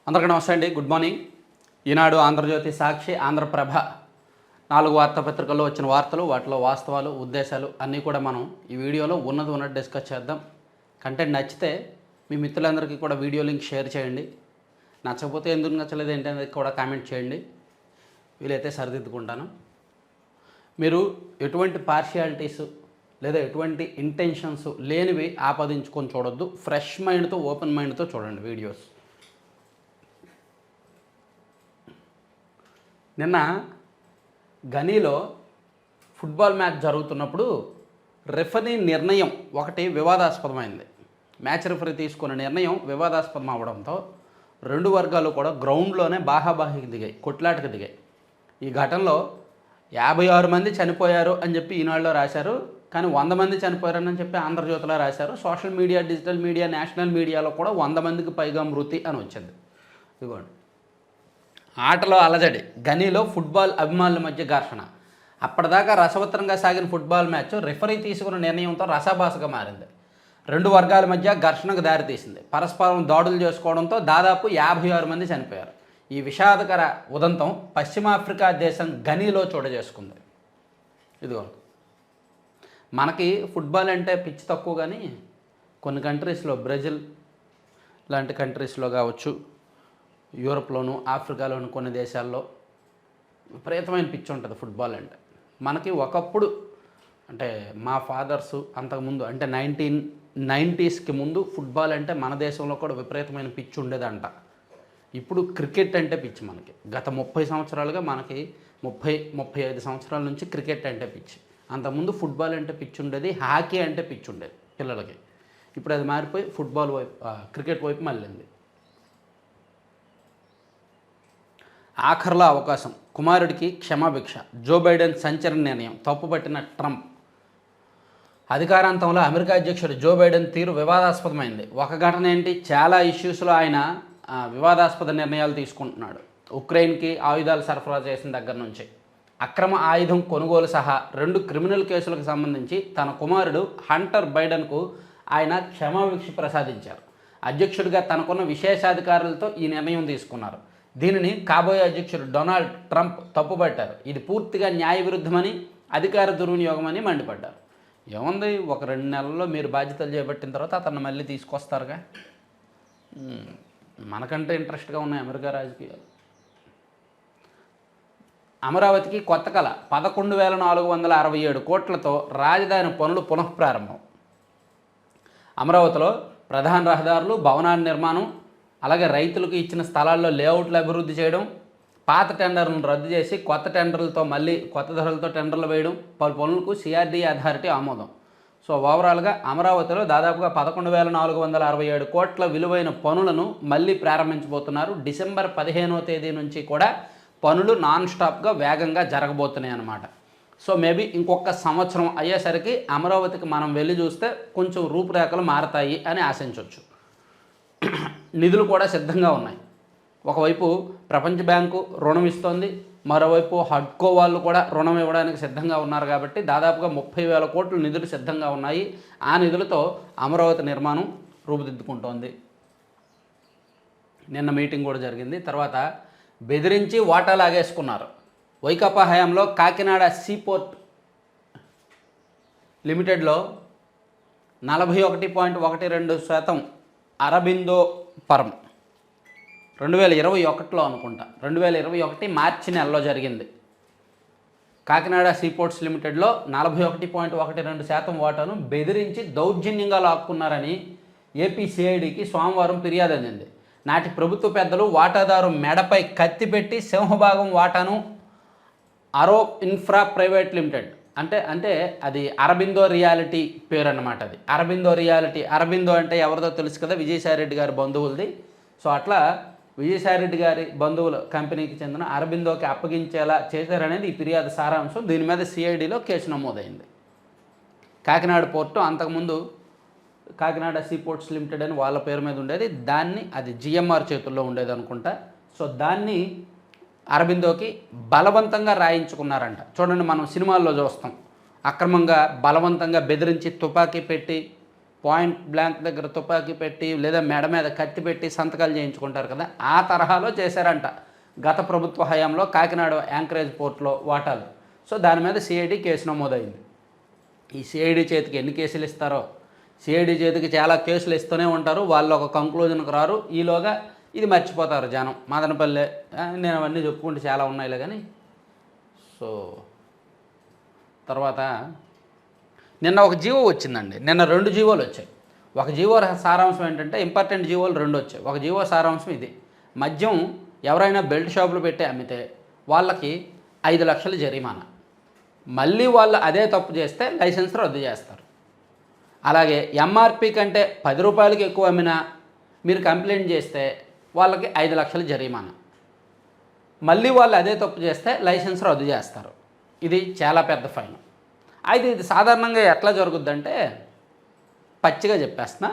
అందరికీ నమస్తే అండి. Good morning. ఈనాడు, ఆంధ్రజ్యోతి, సాక్షి, ఆంధ్రప్రభ 4 వార్తాపత్రికల్లో వచ్చిన వార్తలు, వాటిలో వాస్తవాలు, ఉద్దేశాలు అన్నీ కూడా మనం ఈ వీడియోలో ఉన్నది డిస్కస్ చేద్దాం. కంటెంట్ నచ్చితే మీ మిత్రులందరికీ కూడా వీడియో లింక్ షేర్ చేయండి. నచ్చకపోతే ఎందుకు నచ్చలేదు ఏంటి అనేది కూడా కామెంట్ చేయండి. వీలైతే సరిదిద్దుకుంటాను. మీరు ఎటువంటి పార్షియాలిటీస్ లేదా ఎటువంటి ఇంటెన్షన్స్ లేనివి ఆపాదించుకొని చూడొద్దు. ఫ్రెష్ మైండ్తో, ఓపెన్ మైండ్తో చూడండి వీడియోస్. నిన్న గనీలో ఫుట్బాల్ మ్యాచ్ జరుగుతున్నప్పుడు రెఫరీ నిర్ణయం ఒకటి వివాదాస్పదమైంది. మ్యాచ్ రెఫరీ తీసుకున్న నిర్ణయం వివాదాస్పదం అవడంతో రెండు వర్గాలు కూడా గ్రౌండ్లోనే బాహాబాహికి దిగాయి, కొట్లాటకు దిగాయి. ఈ ఘటనలో 56 మంది చనిపోయారు అని చెప్పి ఈనాడులో రాశారు. కానీ 100 మంది చనిపోయారని చెప్పి ఆంధ్రజ్యోతిలో రాశారు. Social media, digital media, national మీడియాలో కూడా 100 మందికి పైగా మృతి అని వచ్చింది. ఇదిగోండి, ఆటలో అలజడి, గనీలో ఫుట్బాల్ అభిమానుల మధ్య ఘర్షణ. అప్పటిదాకా రసవత్తరంగా సాగిన ఫుట్బాల్ మ్యాచ్ రెఫరీ తీసుకున్న నిర్ణయంతో రసాభాసగా మారింది. రెండు వర్గాల మధ్య ఘర్షణకు దారితీసింది. పరస్పరం దాడులు చేసుకోవడంతో దాదాపు 56 మంది చనిపోయారు. ఈ విషాదకర ఉదంతం పశ్చిమాఫ్రికా దేశం గనీలో చోటు చేసుకుంది. ఇదిగో, మనకి ఫుట్బాల్ అంటే పిచ్చి తక్కువ, కానీ కొన్ని కంట్రీస్లో, బ్రెజిల్ లాంటి కంట్రీస్లో కావచ్చు, యూరోప్లోను, ఆఫ్రికాలోను కొన్ని దేశాల్లో విపరీతమైన పిచ్చి ఉంటుంది ఫుట్బాల్ అంటే. మనకి ఒకప్పుడు అంటే మా ఫాదర్సు అంతకుముందు అంటే 1990స్కి ముందు ఫుట్బాల్ అంటే మన దేశంలో కూడా విపరీతమైన పిచ్చి ఉండేదంట. ఇప్పుడు క్రికెట్ అంటే పిచ్చి మనకి. గత 30 సంవత్సరాలుగా మనకి 30-35 సంవత్సరాల నుంచి క్రికెట్ అంటే పిచ్చి. అంతకుముందు ఫుట్బాల్ అంటే పిచ్చి ఉండేది, హాకీ అంటే పిచ్చి ఉండేది పిల్లలకి. ఇప్పుడు అది మారిపోయి ఫుట్బాల్ వైపు, క్రికెట్ వైపు మళ్ళింది. ఆఖర్లో అవకాశం, కుమారుడికి క్షమాభిక్ష, జో బైడెన్ సంచలన నిర్ణయం, తప్పుపట్టిన ట్రంప్. అధికారాంతంలో అమెరికా అధ్యక్షుడు జో బైడెన్ తీరు వివాదాస్పదమైంది. ఒక ఘటన ఏంటి, చాలా ఇష్యూస్లో ఆయన వివాదాస్పద నిర్ణయాలు తీసుకుంటున్నాడు. ఉక్రెయిన్కి ఆయుధాలు సరఫరా చేసిన దగ్గర నుంచి అక్రమ ఆయుధం కొనుగోలు సహా 2 క్రిమినల్ కేసులకు సంబంధించి తన కుమారుడు హంటర్ బైడెన్కు ఆయన క్షమాభిక్ష ప్రసాదించారు. అధ్యక్షుడిగా తనకున్న విశేషాధికారులతో ఈ నిర్ణయం తీసుకున్నారు. దీనిని కాబోయే అధ్యక్షుడు డొనాల్డ్ ట్రంప్ తప్పుపట్టారు. ఇది పూర్తిగా న్యాయ విరుద్ధమని, అధికార దుర్వినియోగమని మండిపడ్డారు. ఏముంది, ఒక 2 నెలల్లో మీరు బాధ్యతలు చేపట్టిన తర్వాత అతన్ని మళ్ళీ తీసుకొస్తారుగా. మనకంటే ఇంట్రెస్ట్గా ఉన్నాయి అమెరికా రాజకీయాలు. అమరావతికి కొత్త కళ, 11,467 కోట్లతో రాజధాని పనులు పునఃప్రారంభం. అమరావతిలో ప్రధాన రహదారులు, భవనాల నిర్మాణం, అలాగే రైతులకు ఇచ్చిన స్థలాల్లో లేఅవుట్లు అభివృద్ధి చేయడం, పాత టెండర్లను రద్దు చేసి కొత్త టెండర్లతో మళ్ళీ కొత్త ధరలతో టెండర్లు వేయడం, పలు పనులకు సిఆర్డీఏ అథారిటీ ఆమోదం. సో ఓవరాల్గా అమరావతిలో దాదాపుగా 11,467 కోట్ల విలువైన పనులను మళ్ళీ ప్రారంభించబోతున్నారు. డిసెంబర్ 15వ తేదీ నుంచి కూడా పనులు నాన్ స్టాప్గా వేగంగా జరగబోతున్నాయి అన్నమాట. సో మేబీ ఇంకొక సంవత్సరం అయ్యేసరికి అమరావతికి మనం వెళ్ళి చూస్తే కొంచెం రూపురేఖలు మారతాయి అని ఆశించవచ్చు. నిధులు కూడా సిద్ధంగా ఉన్నాయి. ఒకవైపు ప్రపంచ బ్యాంకు రుణం ఇస్తోంది, మరోవైపు హడ్కో వాళ్ళు కూడా రుణం ఇవ్వడానికి సిద్ధంగా ఉన్నారు. కాబట్టి దాదాపుగా 30,000 కోట్ల నిధులు సిద్ధంగా ఉన్నాయి. ఆ నిధులతో అమరావతి నిర్మాణం రూపుదిద్దుకుంటోంది. నిన్న మీటింగ్ కూడా జరిగింది. తర్వాత బెదిరించి వాటా లాగేసుకున్నారు. వైకాపా హయాంలో కాకినాడ సీపోర్ట్ లిమిటెడ్లో 41.12% అరబిందో పరం 2021లో అనుకుంటా, 2021 మార్చి నెలలో జరిగింది. కాకినాడ సీపోర్ట్స్ లిమిటెడ్లో 41.12% వాటాను బెదిరించి దౌర్జన్యంగా లాక్కున్నారని ఏపీ సిఐడికి సోమవారం ఫిర్యాదు అందింది. నాటి ప్రభుత్వ పెద్దలు వాటాదారు మెడపై కత్తి పెట్టి సింహభాగం వాటాను అరో ఇన్ఫ్రా ప్రైవేట్ లిమిటెడ్ అంటే అది అరబిందో రియాలిటీ పేరు అన్నమాట. అది అరబిందో రియాలిటీ. అరబిందో అంటే ఎవరిదో తెలుసు కదా, విజయసాయిరెడ్డి గారి బంధువులది. సో అట్లా విజయసాయిరెడ్డి గారి బంధువుల కంపెనీకి చెందిన అరబిందోకి అప్పగించేలా చేశారనేది ఈ ఫిర్యాదు సారాంశం. దీని మీద సిఐడిలో కేసు నమోదైంది. కాకినాడ పోర్టు అంతకుముందు కాకినాడ సీపోర్ట్స్ లిమిటెడ్ అని వాళ్ళ పేరు మీద ఉండేది. అది జిఎంఆర్ చేతుల్లో ఉండేది అనుకుంటా. సో దాన్ని అరబిందోకి బలవంతంగా రాయించుకున్నారంట. చూడండి, మనం సినిమాల్లో చూస్తాం, అక్రమంగా బలవంతంగా బెదిరించి తుపాకీ పెట్టి పాయింట్ బ్లాంక్ దగ్గర తుపాకీ పెట్టి లేదా మెడ మీద కత్తి పెట్టి సంతకాలు చేయించుకుంటారు కదా, ఆ తరహాలో చేశారంట గత ప్రభుత్వ హయాంలో కాకినాడ యాంకరేజ్ పోర్ట్లో వాటాలు. సో దాని మీద సిఐడి కేసు నమోదైంది. ఈ సిఐడి చేతికి ఎన్ని కేసులు ఇస్తారో, సిఐడి చేతికి చాలా కేసులు ఇస్తూనే ఉంటారు, వాళ్ళు ఒక కంక్లూజన్కి రారు, ఈలోగా ఇది మర్చిపోతారు జనం. మదనపల్లె నేను అవన్నీ చెప్పుకుంటే చాలా ఉన్నాయిలే కానీ. సో తర్వాత నిన్న ఒక జీవో వచ్చిందండి, నిన్న 2 జీవోలు వచ్చాయి. ఒక జీవో సారాంశం ఏంటంటే, ఇంపార్టెంట్ జీవోలు 2 వచ్చాయి. ఒక జీవో సారాంశం ఇది: మద్యం ఎవరైనా బెల్ట్ షాపులు పెట్టి అమ్మితే వాళ్ళకి 5 లక్షలు జరిమానా, మళ్ళీ వాళ్ళు అదే తప్పు చేస్తే లైసెన్స్ రద్దు చేస్తారు. అలాగే ఎంఆర్పి కంటే 10 రూపాయలకి ఎక్కువ అమ్మినా మీరు కంప్లైంట్ చేస్తే వాళ్ళకి 5 లక్షలు జరిమానా, మళ్ళీ వాళ్ళు అదే తప్పు చేస్తే లైసెన్స్ రద్దు చేస్తారు. ఇది చాలా పెద్ద ఫైన్. అయితే ఇది సాధారణంగా ఎట్లా జరుగుద్దంటే, పచ్చిగా చెప్పేస్తున్నా,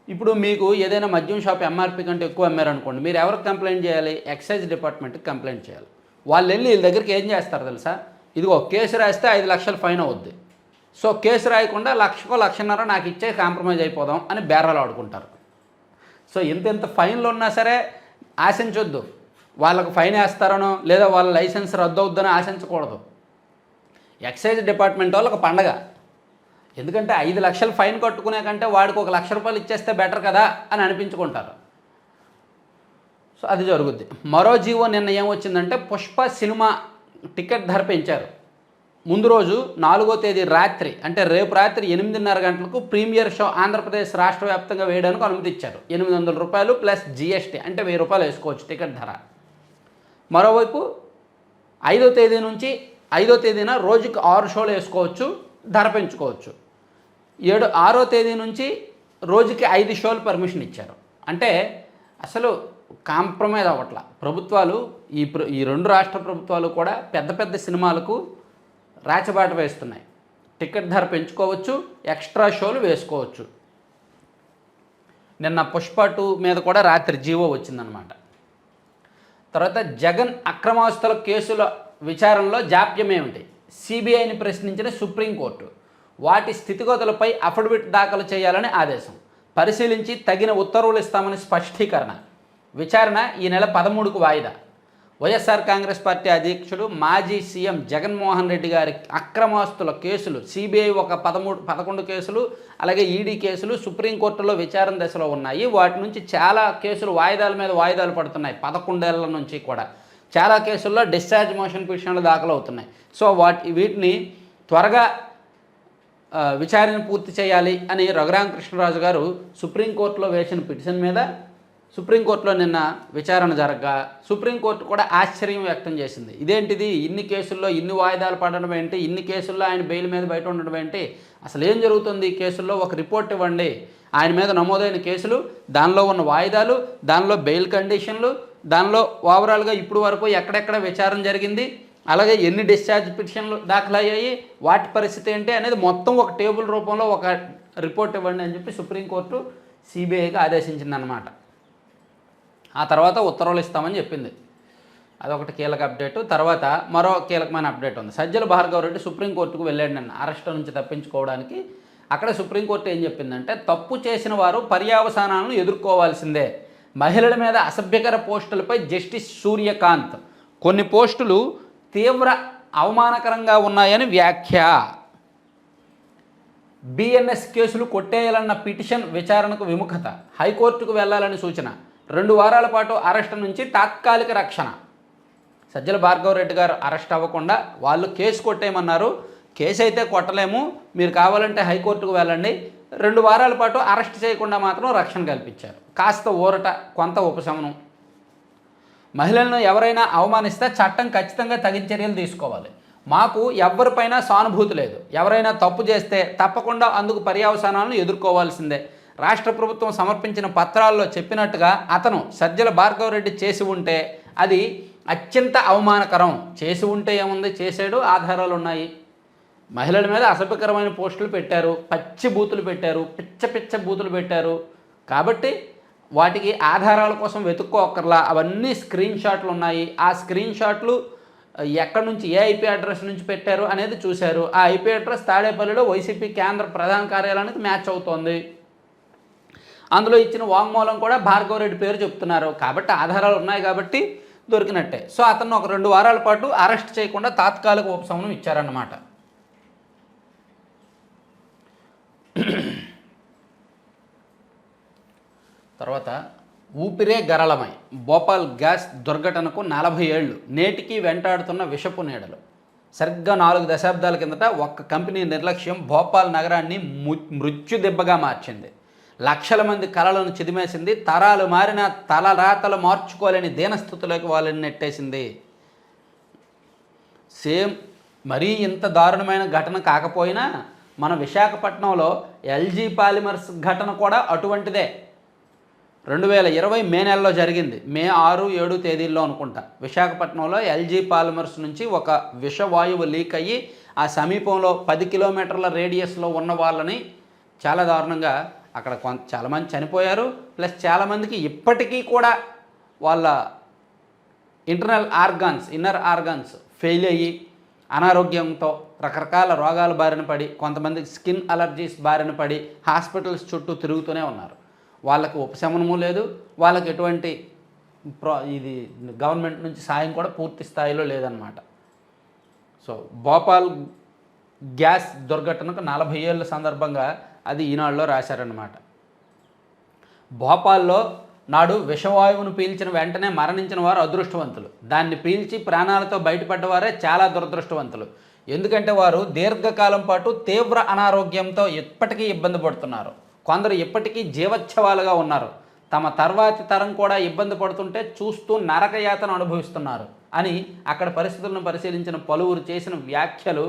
ఇప్పుడు మీకు ఏదైనా మద్యం షాప్ ఎంఆర్పి కంటే ఎక్కువ అమ్మారనుకోండి, మీరు ఎవరికి కంప్లైంట్ చేయాలి? ఎక్సైజ్ డిపార్ట్మెంట్కి కంప్లైంట్ చేయాలి. వాళ్ళు వెళ్ళి వీళ్ళ దగ్గరికి ఏం చేస్తారు తెలుసా? ఇదిగో కేసు రాస్తే 5 లక్షలు ఫైన్ అవుద్ది, సో కేసు రాయకుండా 1,00,000-1,50,000 నాకు ఇచ్చే కాంప్రమైజ్ అయిపోదాం అని బేరాలు ఆడుకుంటారు. సో ఎంత ఫైన్లు ఉన్నా సరే ఆశించొద్దు, వాళ్ళకు ఫైన్ వేస్తారనో లేదా వాళ్ళ లైసెన్స్ రద్దు అవుద్దని ఆశించకూడదు. ఎక్సైజ్ డిపార్ట్మెంట్ వాళ్ళకి పండగ. ఎందుకంటే 5 లక్షలు ఫైన్ కట్టుకునే కంటే వాడికి 1,00,000 రూపాయలు ఇచ్చేస్తే బెటర్ కదా అని అనిపించుకుంటారు. సో అది జరుగుద్ది. మరో జీవో నిన్న ఏమొచ్చిందంటే, పుష్ప సినిమా టికెట్ ధర పెంచారు. ముందు రోజు 4వ తేదీ రాత్రి, అంటే రేపు రాత్రి 8:30 గంటలకు ప్రీమియర్ షో ఆంధ్రప్రదేశ్ రాష్ట్ర వ్యాప్తంగా వేయడానికి అనుమతి ఇచ్చారు. 800 రూపాయలు ప్లస్ జిఎస్టీ, అంటే 1000 రూపాయలు వేసుకోవచ్చు టికెట్ ధర. మరోవైపు 5వ తేదీన రోజుకి 6 షోలు వేసుకోవచ్చు, ధర పెంచుకోవచ్చు. 6వ తేదీ నుంచి రోజుకి 5 షోలు పర్మిషన్ ఇచ్చారు. అంటే అసలు కాంప్రమైజ్ అవ్వట్ల ప్రభుత్వాలు. ఈ 2 రాష్ట్ర ప్రభుత్వాలు కూడా పెద్ద పెద్ద సినిమాలకు రాచబాట వేస్తున్నాయి. టికెట్ ధర పెంచుకోవచ్చు, ఎక్స్ట్రా షోలు వేసుకోవచ్చు. నిన్న పుష్ప 2 మీద కూడా రాత్రి జీవో వచ్చిందనమాట. తర్వాత జగన్ అక్రమాస్తుల కేసుల విచారణలో జాప్యం ఏమిటి? సిబిఐని ప్రశ్నించిన సుప్రీంకోర్టు. వాటి స్థితిగతులపై అఫిడవిట్ దాఖలు చేయాలని ఆదేశం. పరిశీలించి తగిన ఉత్తర్వులు ఇస్తామని స్పష్టీకరణ. విచారణ ఈ నెల 13కు వాయిదా. వైఎస్ఆర్ కాంగ్రెస్ పార్టీ అధ్యక్షుడు మాజీ సీఎం జగన్మోహన్ రెడ్డి గారి అక్రమాస్తుల కేసులు, సిబిఐ ఒక 11 కేసులు, అలాగే ఈడీ కేసులు సుప్రీంకోర్టులో విచారణ దశలో ఉన్నాయి. వాటి నుంచి చాలా కేసులు వాయిదాల మీద వాయిదాలు పడుతున్నాయి. 11 ఏళ్ల నుంచి కూడా చాలా కేసుల్లో డిశ్చార్జ్ మోషన్ పిటిషన్లు దాఖలు అవుతున్నాయి. సో వీటిని త్వరగా విచారణ పూర్తి చేయాలి అని రఘురామకృష్ణరాజు గారు సుప్రీంకోర్టులో వేసిన పిటిషన్ మీద సుప్రీంకోర్టులో నిన్న విచారణ జరగగా సుప్రీంకోర్టు కూడా ఆశ్చర్యం వ్యక్తం చేసింది. ఇదేంటిది, ఇన్ని కేసుల్లో ఇన్ని వాయిదాలు పడడం ఏంటి, ఇన్ని కేసుల్లో ఆయన బెయిల్ మీద బయట ఉండడం ఏంటి, అసలు ఏం జరుగుతుంది ఈ కేసుల్లో, ఒక రిపోర్ట్ ఇవ్వండి. ఆయన మీద నమోదైన కేసులు, దానిలో ఉన్న వాయిదాలు, దానిలో బెయిల్ కండిషన్లు, దానిలో ఓవరాల్గా ఇప్పుడు వరకు ఎక్కడెక్కడ విచారణ జరిగింది, అలాగే ఎన్ని డిశ్చార్జ్ పిటిషన్లు దాఖలయ్యాయి, వాటి పరిస్థితి ఏంటి అనేది మొత్తం ఒక టేబుల్ రూపంలో ఒక రిపోర్ట్ ఇవ్వండి అని చెప్పి సుప్రీంకోర్టు సిబిఐకి ఆదేశించిందనమాట. ఆ తర్వాత ఉత్తర్వులు ఇస్తామని చెప్పింది. అదొకటి కీలక అప్డేటు. తర్వాత మరో కీలకమైన అప్డేట్ ఉంది. సజ్జల భార్గవ రెడ్డి సుప్రీంకోర్టుకు వెళ్ళాడు నిన్న అరెస్ట్ నుంచి తప్పించుకోవడానికి. అక్కడ సుప్రీంకోర్టు ఏం చెప్పిందంటే, తప్పు చేసిన వారు పర్యవసానాలను ఎదుర్కోవాల్సిందే. మహిళల మీద అసభ్యకర పోస్టులపై జస్టిస్ సూర్యకాంత్, కొన్ని పోస్టులు తీవ్ర అవమానకరంగా ఉన్నాయని వ్యాఖ్య. బిఎన్ఎస్ కేసులు కొట్టేయాలన్న పిటిషన్ విచారణకు విముఖత. హైకోర్టుకు వెళ్లాలని సూచన. 2 వారాల పాటు అరెస్టు నుంచి తాత్కాలిక రక్షణ. సజ్జల భార్గవ రెడ్డి గారు అరెస్ట్ అవ్వకుండా వాళ్ళు కేసు కొట్టేయమన్నారు. కేసు అయితే కొట్టలేము, మీరు కావాలంటే హైకోర్టుకు వెళ్ళండి. 2 వారాల పాటు అరెస్ట్ చేయకుండా మాత్రం రక్షణ కల్పించారు. కాస్త ఊరట, కొంత ఉపశమనం. మహిళలను ఎవరైనా అవమానిస్తే చట్టం ఖచ్చితంగా తగిన చర్యలు తీసుకోవాలి. మాకు ఎవరిపైనా సానుభూతి లేదు. ఎవరైనా తప్పు చేస్తే తప్పకుండా అందుకు పర్యవసానాలను ఎదుర్కోవాల్సిందే. రాష్ట్ర ప్రభుత్వం సమర్పించిన పత్రాల్లో చెప్పినట్టుగా అతను సజ్జల భార్గవ రెడ్డి చేసి ఉంటే అది అత్యంత అవమానకరం. చేసి ఉంటే ఏముంది, చేసాడు, ఆధారాలు ఉన్నాయి. మహిళల మీద అసభ్యకరమైన పోస్టులు పెట్టారు, పచ్చి బూతులు పెట్టారు, పిచ్చ బూతులు పెట్టారు. కాబట్టి వాటికి ఆధారాల కోసం వెతుక్కోక్కర్లా, అవన్నీ స్క్రీన్ షాట్లు ఉన్నాయి. ఆ స్క్రీన్ షాట్లు ఎక్కడి నుంచి ఏ ఐపీ అడ్రస్ నుంచి పెట్టారు అనేది చూశారు. ఆ ఐపీ అడ్రస్ తాడేపల్లిలో వైసీపీ కేంద్ర ప్రధాన కార్యాలయానికి మ్యాచ్ అవుతోంది. అందులో ఇచ్చిన వాంగ్మూలం కూడా భార్గవరెడ్డి పేరు చెప్తున్నారు. కాబట్టి ఆధారాలు ఉన్నాయి కాబట్టి దొరికినట్టే. సో అతను ఒక 2 వారాల పాటు అరెస్ట్ చేయకుండా తాత్కాలిక ఉపశమనం ఇచ్చారన్నమాట. తర్వాత ఊపిరే గరళమై భోపాల్ గ్యాస్ దుర్ఘటనకు 40 ఏళ్లు నేటికి వెంటాడుతున్న విషపు నీడలు. సరిగ్గా 4 దశాబ్దాల కిందట ఒక్క కంపెనీ నిర్లక్ష్యం భోపాల్ నగరాన్ని మృత్యుదెబ్బగా మార్చింది. లక్షల మంది కలలను చిదిమేసింది. తరాలు మారిన తలరాతలు మార్చుకోలేని దీనస్థితిలోకి వాళ్ళని నెట్టేసింది. సేమ్ మరీ ఇంత దారుణమైన ఘటన కాకపోయినా మన విశాఖపట్నంలో ఎల్జీ పాలిమర్స్ ఘటన కూడా అటువంటిదే. 2020 మే నెలలో జరిగింది. మే 6, 7 తేదీల్లో అనుకుంటా. విశాఖపట్నంలో ఎల్జీ పాలిమర్స్ నుంచి ఒక విషవాయువు లీక్ అయ్యి ఆ సమీపంలో 10 కిలోమీటర్ల రేడియస్లో ఉన్న వాళ్ళని చాలా దారుణంగా అక్కడ చాలామంది చనిపోయారు. ప్లస్ చాలామందికి ఇప్పటికీ కూడా వాళ్ళ ఇన్నర్ ఆర్గాన్స్ ఫెయిల్ అయ్యి అనారోగ్యంతో రకరకాల రోగాల బారిన పడి, కొంతమందికి స్కిన్ అలర్జీస్ బారిన పడి హాస్పిటల్స్ చుట్టూ తిరుగుతూనే ఉన్నారు. వాళ్ళకు ఉపశమనము లేదు. వాళ్ళకి ఎటువంటి ఇది గవర్నమెంట్ నుంచి సాయం కూడా పూర్తి స్థాయిలో లేదన్నమాట. సో భోపాల్ గ్యాస్ దుర్ఘటనకు 40 ఏళ్ళ సందర్భంగా అది ఈనాడులో రాశారన్నమాట. భోపాల్లో నాడు విషవాయువును పీల్చిన వెంటనే మరణించిన వారు అదృష్టవంతులు. దాన్ని పీల్చి ప్రాణాలతో బయటపడ్డవారే చాలా దురదృష్టవంతులు. ఎందుకంటే వారు దీర్ఘకాలం పాటు తీవ్ర అనారోగ్యంతో ఇప్పటికీ ఇబ్బంది పడుతున్నారు. కొందరు ఇప్పటికీ జీవచ్ఛవాలుగా ఉన్నారు. తమ తర్వాతి తరం కూడా ఇబ్బంది పడుతుంటే చూస్తూ నరకయాతను అనుభవిస్తున్నారు అని అక్కడ పరిస్థితులను పరిశీలించిన పలువురు చేసిన వ్యాఖ్యలు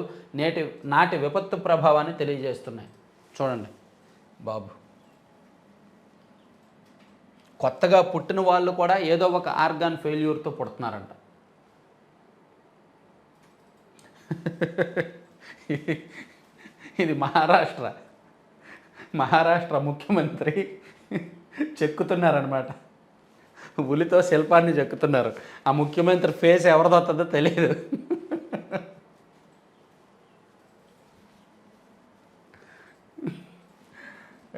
నాటి విపత్తు ప్రభావాన్ని తెలియజేస్తున్నాయి. చూడండి బాబు, కొత్తగా పుట్టిన వాళ్ళు కూడా ఏదో ఒక ఆర్గాన్ ఫెయిల్యూర్తో పుడుతున్నారంట. ఇది మహారాష్ట్ర ముఖ్యమంత్రి చెక్కుతున్నారనమాట. ఉలితో శిల్పాన్ని చెక్కుతున్నారు. ఆ ముఖ్యమంత్రి ఫేస్ ఎవరిదో వస్తుందో తెలియదు.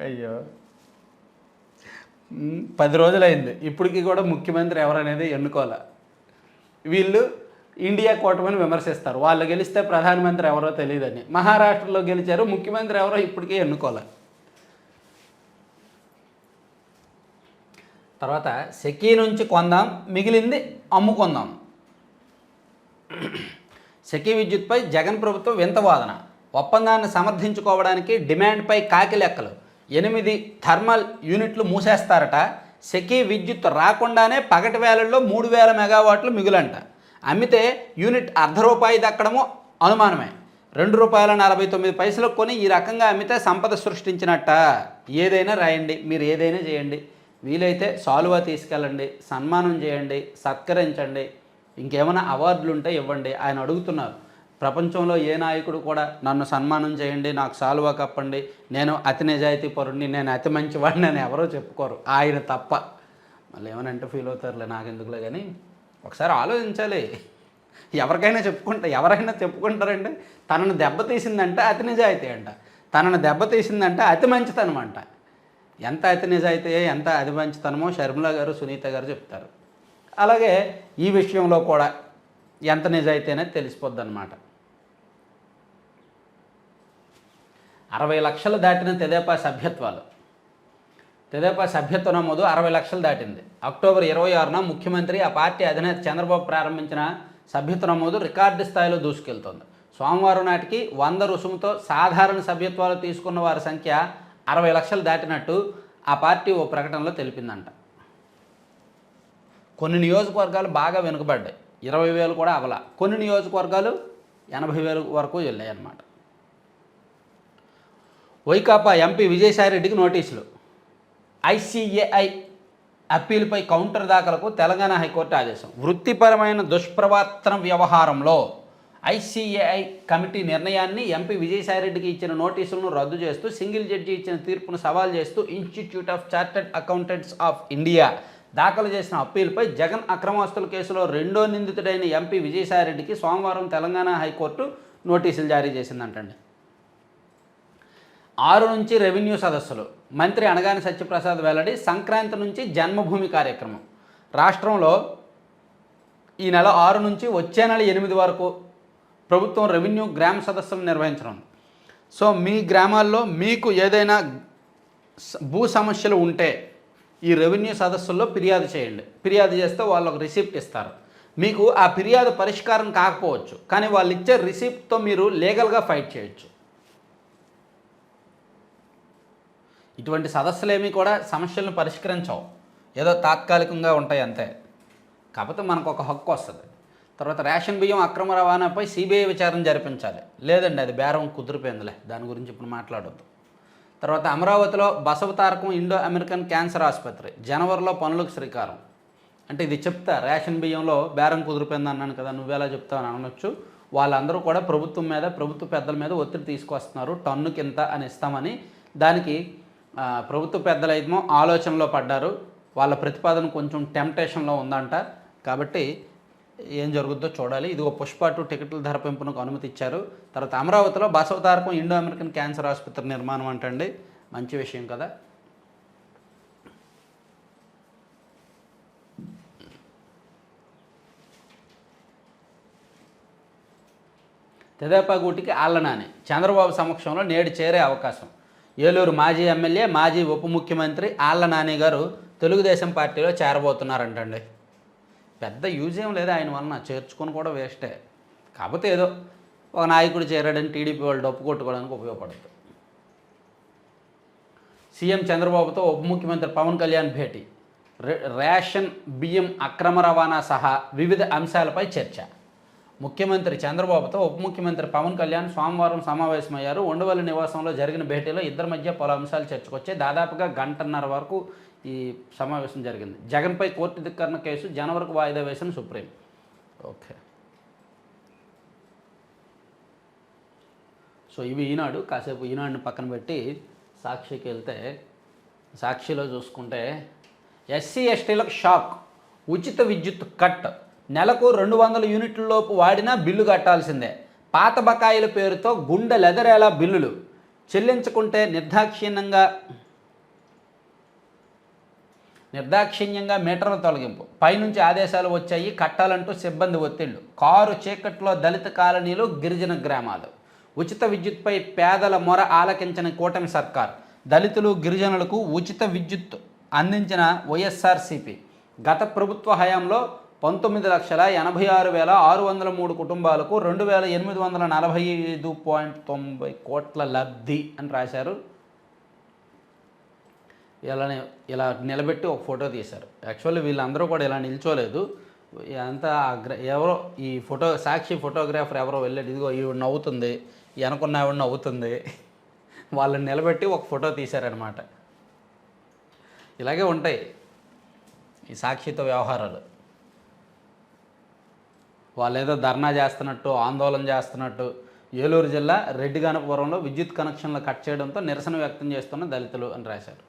అయ్యో, 10 రోజులైంది ఇప్పటికీ కూడా ముఖ్యమంత్రి ఎవరనేది ఎన్నుకోలే. వీళ్ళు ఇండియా కూటమిని విమర్శిస్తారు. వాళ్ళు గెలిస్తే ప్రధానమంత్రి ఎవరో తెలియదని. మహారాష్ట్రలో గెలిచారు, ముఖ్యమంత్రి ఎవరో ఇప్పటికీ ఎన్నుకోలే. తర్వాత సెకీ నుంచి కొందాం, మిగిలింది అమ్ముకుందాం. సెకీ విద్యుత్పై జగన్ ప్రభుత్వం వింత వాదన. ఒప్పందాన్ని సమర్థించుకోవడానికి డిమాండ్పై కాకి లెక్కలు. 8 థర్మల్ యూనిట్లు మూసేస్తారట. సెకీ విద్యుత్ రాకుండానే పగటి వేళల్లో 3000 మెగావాట్లు మిగులంట. అమ్మితే యూనిట్ ₹1 దక్కడము అనుమానమే. ₹2.49 కొని ఈ రకంగా అమ్మితే సంపద సృష్టించినట్ట. ఏదైనా రాయండి, మీరు ఏదైనా చేయండి, వీలైతే సాల్వా తీసుకెళ్ళండి, సన్మానం చేయండి, సత్కరించండి, ఇంకేమైనా అవార్డులు ఉంటే ఇవ్వండి. ఆయన అడుగుతున్నారు, ప్రపంచంలో ఏ నాయకుడు కూడా నన్ను సన్మానం చేయండి, నాకు సాల్వా కప్పండి, నేను అతి నిజాయితీ పరుణ్ణి, నేను అతి మంచివాడిని అని ఎవరో చెప్పుకోరు, ఆయన తప్ప. మళ్ళీ ఏమైనా అంటే ఫీల్ అవుతారులే, నాకెందుకులే. కానీ ఒకసారి ఆలోచించాలి. ఎవరైనా చెప్పుకుంటారండి. తనను దెబ్బతీసిందంటే అతి నిజాయితీ అంట, తనను దెబ్బతీసిందంటే అతి మంచితనం అంట. ఎంత అతి నిజాయితీ, ఎంత అతి మంచితనమో షర్మిల గారు, సునీత గారు చెప్తారు. అలాగే ఈ విషయంలో కూడా ఎంత నిజాయితీ అనేది తెలిసిపోద్ది అన్నమాట. 60 లక్షలు దాటిన తెదేపా సభ్యత్వాలు. తెదేపా సభ్యత్వ నమోదు 60 లక్షలు దాటింది. అక్టోబర్ 26న ముఖ్యమంత్రి, ఆ పార్టీ అధినేత చంద్రబాబు ప్రారంభించిన సభ్యత్వ నమోదు రికార్డు స్థాయిలో దూసుకెళ్తోంది. సోమవారం నాటికి 100 రుసుముతో సాధారణ సభ్యత్వాలు తీసుకున్న వారి సంఖ్య 60 లక్షలు దాటినట్టు ఆ పార్టీ ఓ ప్రకటనలో తెలిపిందంట. కొన్ని నియోజకవర్గాలు బాగా వెనుకబడ్డాయి, 20,000 కూడా అవలా. కొన్ని నియోజకవర్గాలు 80,000 వరకు వెళ్ళాయి అన్నమాట. వైకాపా ఎంపీ విజయసాయిరెడ్డికి నోటీసులు. ICAI అప్పీలుపై కౌంటర్ దాఖలకు తెలంగాణ హైకోర్టు ఆదేశం. వృత్తిపరమైన దుష్ప్రవర్తన వ్యవహారంలో ICAI కమిటీ నిర్ణయాన్ని ఎంపీ విజయసాయిరెడ్డికి ఇచ్చిన నోటీసులను రద్దు చేస్తూ సింగిల్ జడ్జి ఇచ్చిన తీర్పును సవాల్ చేస్తూ institute of chartered accountants of India దాఖలు చేసిన అప్పీలుపై జగన్ అక్రమాస్తుల కేసులో రెండో నిందితుడైన ఎంపీ విజయసాయిరెడ్డికి సోమవారం తెలంగాణ హైకోర్టు నోటీసులు జారీ చేసిందంటండి. 6 నుంచి రెవెన్యూ సదస్సులు. మంత్రి అనగాని సత్యప్రసాద్ వెల్లడి. సంక్రాంతి నుంచి జన్మభూమి కార్యక్రమం. రాష్ట్రంలో ఈ నెల 6 నుంచి వచ్చే నెల 8 వరకు ప్రభుత్వం రెవెన్యూ గ్రామ సదస్సులు నిర్వహించనుంది. సో మీ గ్రామాల్లో మీకు ఏదైనా భూ సమస్యలు ఉంటే ఈ రెవెన్యూ సదస్సుల్లో ఫిర్యాదు చేయండి. ఫిర్యాదు చేస్తే వాళ్ళు ఒక రిసిప్ట్ ఇస్తారు. మీకు ఆ ఫిర్యాదు పరిష్కారం కాకపోవచ్చు, కానీ వాళ్ళు ఇచ్చే రిసిప్ట్తో మీరు లీగల్గా ఫైట్ చేయొచ్చు. ఇటువంటి సదస్సులేమీ కూడా సమస్యలను పరిష్కరించవు, ఏదో తాత్కాలికంగా ఉంటాయి అంతే. కాకపోతే మనకు ఒక హక్కు వస్తుంది. తర్వాత రేషన్ బియ్యం అక్రమ రవాణాపై సిబిఐ విచారణ జరిపించాలి. లేదండి, అది బేరం కుదిరిపోయిందిలే, దాని గురించి ఇప్పుడు మాట్లాడొద్దు. తర్వాత అమరావతిలో బసవతారకం ఇండో అమెరికన్ క్యాన్సర్ ఆసుపత్రి జనవరిలో పనులకు శ్రీకారం. అంటే ఇది చెప్తా, రేషన్ బియ్యంలో బేరం కుదిరిపోయింది అన్నాను కదా, నువ్వెలా చెప్తావని అనొచ్చు. వాళ్ళందరూ కూడా ప్రభుత్వం మీద, ప్రభుత్వ పెద్దల మీద ఒత్తిడి తీసుకొస్తున్నారు. టన్నుకింత అని ఇస్తామని. దానికి ప్రభుత్వ పెద్దలైతే ఆలోచనలో పడ్డారు. వాళ్ళ ప్రతిపాదన కొంచెం టెంప్టేషన్లో ఉందంట. కాబట్టి ఏం జరుగుద్దో చూడాలి. ఇది ఒక పుష్ప 2 టికెట్ల ధర పెంపునకు అనుమతి ఇచ్చారు. తర్వాత అమరావతిలో బసవతారకం ఇండో అమెరికన్ క్యాన్సర్ ఆసుపత్రి నిర్మాణం అంటండి, మంచి విషయం కదా. తెదేపా గూటికి ఆళ్లనాని చంద్రబాబు సమక్షంలో నేడు చేరే అవకాశం. ఏలూరు మాజీ ఎమ్మెల్యే, మాజీ ఉప ముఖ్యమంత్రి ఆళ్లనాని గారు తెలుగుదేశం పార్టీలో చేరబోతున్నారంటండి. పెద్ద యూజ్ ఏం లేదు ఆయన వలన, చేర్చుకొని కూడా వేస్టే. కాకపోతే ఏదో ఒక నాయకుడు చేరాడని టీడీపీ వాళ్ళు డప్పు కొట్టుకోవడానికి ఉపయోగపడుతుంది. సీఎం చంద్రబాబుతో ఉప ముఖ్యమంత్రి పవన్ కళ్యాణ్ భేటీ. రేషన్ బియ్యం అక్రమ రవాణా సహా వివిధ అంశాలపై చర్చ. ముఖ్యమంత్రి చంద్రబాబుతో ఉప ముఖ్యమంత్రి పవన్ కళ్యాణ్ సోమవారం సమావేశమయ్యారు. ఉండవల్లి నివాసంలో జరిగిన భేటీలో ఇద్దరి మధ్య పలు అంశాలు చర్చకొచ్చాయి. దాదాపుగా గంటన్నర వరకు ఈ సమావేశం జరిగింది. జగన్పై కోర్టు ధిక్కరణ కేసు జనవరికి వాయిదా వేసిన సుప్రీం. ఓకే, సో ఇవి ఈనాడు. కాసేపు ఈనాడుని పక్కన పెట్టి సాక్షికి వెళ్తే, సాక్షిలో చూసుకుంటే ఎస్సీ ఎస్టీలకు షాక్. ఉచిత విద్యుత్ కట్. నెలకు 200 యూనిట్ల లోపు వాడినా బిల్లు కట్టాల్సిందే. పాత బకాయిల పేరుతో గుండెలెదరేలా బిల్లులు చెల్లించుకుంటే నిర్దాక్షిణ్యంగా మీటర్ల తొలగింపు. పైనుంచి ఆదేశాలు వచ్చాయి, కట్టాలంటూ సిబ్బంది ఒత్తిళ్లు. కారు చీకట్లో దళిత కాలనీలు, గిరిజన గ్రామాలు. ఉచిత విద్యుత్పై పేదల మొర ఆలకించిన కూటమి సర్కార్. దళితులు, గిరిజనులకు ఉచిత విద్యుత్ అందించిన వైఎస్ఆర్సీపీ. గత ప్రభుత్వ హయాంలో 19,86,603 కుటుంబాలకు 2,845.90 కోట్ల లబ్ధి అని రాశారు. ఇలా నిలబెట్టి ఒక ఫోటో తీశారు. యాక్చువల్లీ వీళ్ళందరూ కూడా ఇలా నిల్చోలేదు. అంతా ఎవరో ఈ సాక్షి ఫోటోగ్రాఫర్ ఎవరో వెళ్ళాడు. ఇదిగో ఈవిడ నవ్వుతుంది, వెనకున్న ఆవిడ నవ్వుతుంది, వాళ్ళని నిలబెట్టి ఒక ఫోటో తీశారనమాట. ఇలాగే ఉంటాయి ఈ సాక్షితో వ్యవహారాలు. వాళ్ళు ఏదో ధర్నా చేస్తున్నట్టు, ఆందోళన చేస్తున్నట్టు. ఏలూరు జిల్లా రెడ్డిగనపురంలో విద్యుత్ కనెక్షన్లు కట్ చేయడంతో నిరసన వ్యక్తం చేస్తున్న దళితులు అని రాశారు.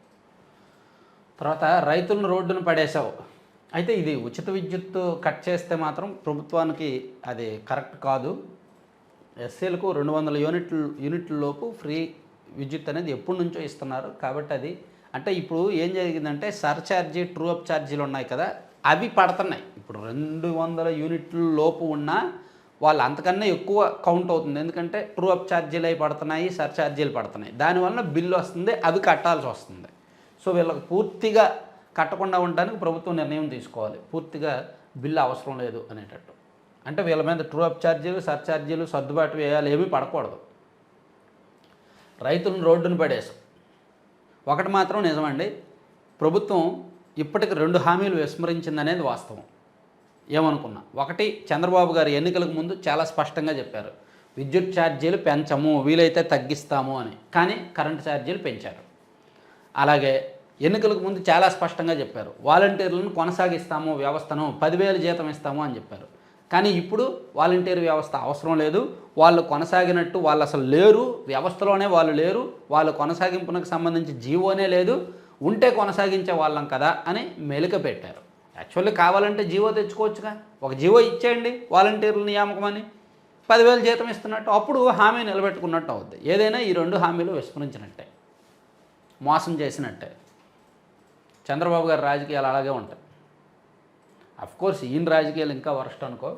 తర్వాత రైతులను రోడ్డును పడేశావు. అయితే ఇది ఉచిత విద్యుత్ కట్ చేస్తే మాత్రం ప్రభుత్వానికి అది కరెక్ట్ కాదు. ఎస్సీలకు 200 యూనిట్ల లోపు ఫ్రీ విద్యుత్ అనేది ఎప్పటి నుంచో ఇస్తున్నారు. కాబట్టి అది అంటే ఇప్పుడు ఏం జరిగిందంటే సర్ఛార్జీ, ట్రూ అప్ ఛార్జీలు ఉన్నాయి కదా, అవి పడుతున్నాయి. ఇప్పుడు 200 యూనిట్ల లోపు ఉన్నా వాళ్ళు అంతకన్నా ఎక్కువ కౌంట్ అవుతుంది. ఎందుకంటే ట్రూ అప్ ఛార్జీలు అవి పడుతున్నాయి, సర్ఛార్జీలు పడుతున్నాయి. దానివల్ల బిల్లు వస్తుంది, అవి కట్టాల్సి వస్తుంది. సో వీళ్ళకి పూర్తిగా కట్టకుండా ఉండడానికి ప్రభుత్వం నిర్ణయం తీసుకోవాలి. పూర్తిగా బిల్లు అవసరం లేదు అనేటట్టు. అంటే వీళ్ళ మీద ట్రూ అప్ ఛార్జీలు, సర్ఛార్జీలు సర్దుబాటు వేయాలి, ఏమీ పడకూడదు. రైతులను రోడ్డును పడేసాం. ఒకటి మాత్రం నిజమండి, ప్రభుత్వం ఇప్పటికి 2 హామీలు విస్మరించిందనేది వాస్తవం. ఏమనుకున్నా, ఒకటి, చంద్రబాబు గారు ఎన్నికలకు ముందు చాలా స్పష్టంగా చెప్పారు, విద్యుత్ ఛార్జీలు పెంచము, వీలైతే తగ్గిస్తాము అని. కానీ కరెంటు ఛార్జీలు పెంచారు. అలాగే ఎన్నికలకు ముందు చాలా స్పష్టంగా చెప్పారు, వాలంటీర్లను కొనసాగిస్తాము, వ్యవస్థను 10,000 జీతం ఇస్తాము అని చెప్పారు. కానీ ఇప్పుడు వాలంటీర్ వ్యవస్థ అవసరం లేదు, వాళ్ళు కొనసాగినట్టు వాళ్ళు అసలు లేరు, వ్యవస్థలోనే వాళ్ళు లేరు, వాళ్ళ కొనసాగింపునకు సంబంధించి జీవోనే లేదు, ఉంటే కొనసాగించే వాళ్ళం కదా అని మెలిక పెట్టారు. యాక్చువల్లీ కావాలంటే జీవో తెచ్చుకోవచ్చుగా, ఒక జీవో ఇచ్చేయండి వాలంటీర్ల నియామకం అని, 10,000 జీతం ఇస్తున్నట్టు, అప్పుడు హామీ నిలబెట్టుకున్నట్టు అవుద్ది. ఏదైనా ఈ 2 హామీలు విస్మరించినట్టే, మోసం చేసినట్టే. చంద్రబాబు గారి రాజకీయాలు అలాగే ఉంటాయి. అఫ్కోర్స్ ఈయన రాజకీయాలు ఇంకా వరస్ట్ అనుకో,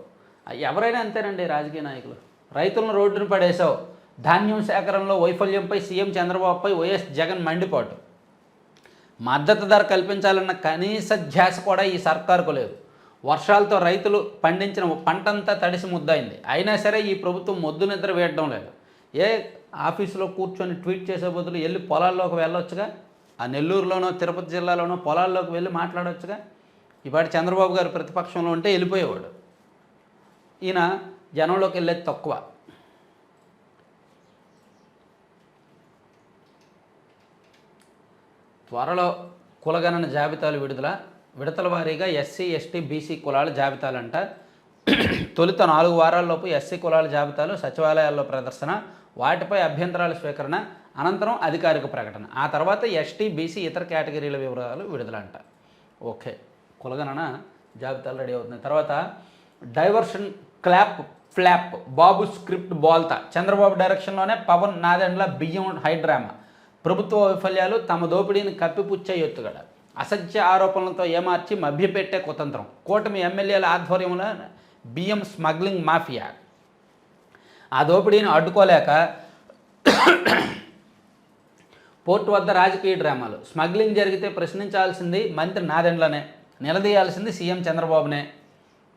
ఎవరైనా అంతేనండి రాజకీయ నాయకులు. రైతులను రోడ్డును పడేశావు, ధాన్యం సేకరణలో వైఫల్యంపై సీఎం చంద్రబాబుపై వైఎస్ జగన్ మండిపాటు. మద్దతు ధర కల్పించాలన్న కనీస ధ్యాస కూడా ఈ సర్కారుకు లేదు. వర్షాలతో రైతులు పండించిన పంటంతా తడిసి ముద్దయింది. అయినా సరే ఈ ప్రభుత్వం మొద్దు నిద్ర వేయడం లేదు. ఆఫీసులో కూర్చొని ట్వీట్ చేసే బదులు వెళ్ళి పొలాల్లోకి వెళ్ళొచ్చుగా, ఆ నెల్లూరులోనో తిరుపతి జిల్లాలోనో పొలాల్లోకి వెళ్ళి మాట్లాడొచ్చుగా. ఇవాటి చంద్రబాబు గారు ప్రతిపక్షంలో ఉంటే వెళ్ళిపోయేవాడు. ఈయన జనంలోకి వెళ్ళేది తక్కువ. త్వరలో కులగణన జాబితాలు విడతల వారీగా ఎస్సీ ఎస్టీ బీసీ కులాల జాబితాలంట. తొలుత 4 వారాల్లోపు ఎస్సీ కులాల జాబితాలు సచివాలయాల్లో ప్రదర్శన, వాటిపై అభ్యంతరాల స్వీకరణ, అనంతరం అధికారిక ప్రకటన. ఆ తర్వాత ఎస్టీ బీసీ ఇతర కేటగిరీల వివరాలు విడుదలంట. ఓకే, కులగణన జాబితాలు రెడీ అవుతున్నాయి. తర్వాత డైవర్షన్ క్లాప్ ఫ్లాప్, బాబు స్క్రిప్ట్ బోల్తా, చంద్రబాబు డైరెక్షన్లోనే పవన్ నాదెండ్ల బియ్యం హైడ్రామా, ప్రభుత్వ వైఫల్యాలు తమ దోపిడీని కప్పిపుచ్చే ఎత్తుగడ, అసత్య ఆరోపణలతో ఏమార్చి మభ్యపెట్టే కుతంత్రం, కూటమి ఎమ్మెల్యేల ఆధ్వర్యంలో బియ్యం స్మగ్లింగ్ మాఫియా, ఆ దోపిడీని అడ్డుకోలేక పోర్టు వద్ద రాజకీయ డ్రామాలు, స్మగ్లింగ్ జరిగితే ప్రశ్నించాల్సింది మంత్రి నాదెండ్లనే, నిలదీయాల్సింది సీఎం చంద్రబాబునే,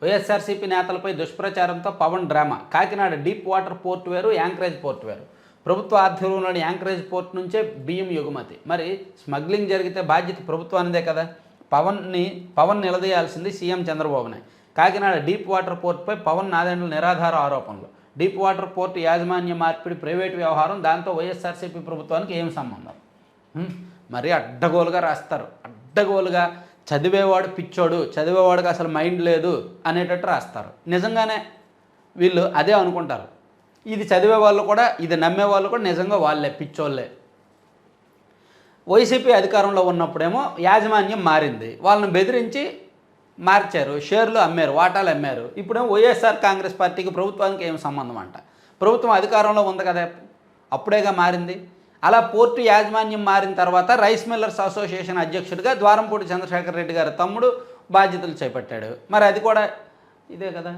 వైఎస్ఆర్సీపీ నేతలపై దుష్ప్రచారంతో Pawan drama, Kakinada deep water port వేరు, యాంకరేజ్ పోర్ట్ వేరు, ప్రభుత్వ ఆధ్వర్యంలోని యాంకరేజ్ పోర్ట్ నుంచే బియ్యం ఎగుమతి, మరి స్మగ్లింగ్ జరిగితే బాధ్యత ప్రభుత్వానిదే కదా, పవన్ నిలదీయాల్సింది సీఎం చంద్రబాబునే, కాకినాడ డీప్ వాటర్ పోర్ట్పై పవన్ నాదెండ్ల నిరాధార ఆరోపణలు, డీప్ వాటర్ పోర్ట్ యాజమాన్య మార్పిడి ప్రైవేటు వ్యవహారం, దాంతో వైఎస్ఆర్సీపీ ప్రభుత్వానికి ఏం సంబంధం? మరి అడ్డగోలుగా రాస్తారు, అడ్డగోలుగా చదివేవాడు పిచ్చోడు, చదివేవాడికి అసలు మైండ్ లేదు అనేటట్టు రాస్తారు. నిజంగానే వీళ్ళు అదే అనుకుంటారు. ఇది చదివే వాళ్ళు కూడా, ఇది నమ్మే వాళ్ళు కూడా నిజంగా వాళ్ళే పిచ్చోళ్ళే. వైసీపీ అధికారంలో ఉన్నప్పుడేమో యాజమాన్యం మారింది, వాళ్ళని బెదిరించి మార్చారు, షేర్లు అమ్మారు, వాటాలు అమ్మారు. ఇప్పుడేమో వైఎస్ఆర్ కాంగ్రెస్ పార్టీకి ప్రభుత్వానికి ఏం సంబంధం అంట. ప్రభుత్వం అధికారంలో ఉంది కదా, అప్పుడేగా మారింది. అలా పోర్టు యాజమాన్యం మారిన తర్వాత రైస్ మిల్లర్స్ అసోసియేషన్ అధ్యక్షుడిగా ద్వారంపూడి చంద్రశేఖర్ రెడ్డి గారి తమ్ముడు బాధ్యతలు చేపట్టాడు. మరి అది కూడా ఇదే కదా.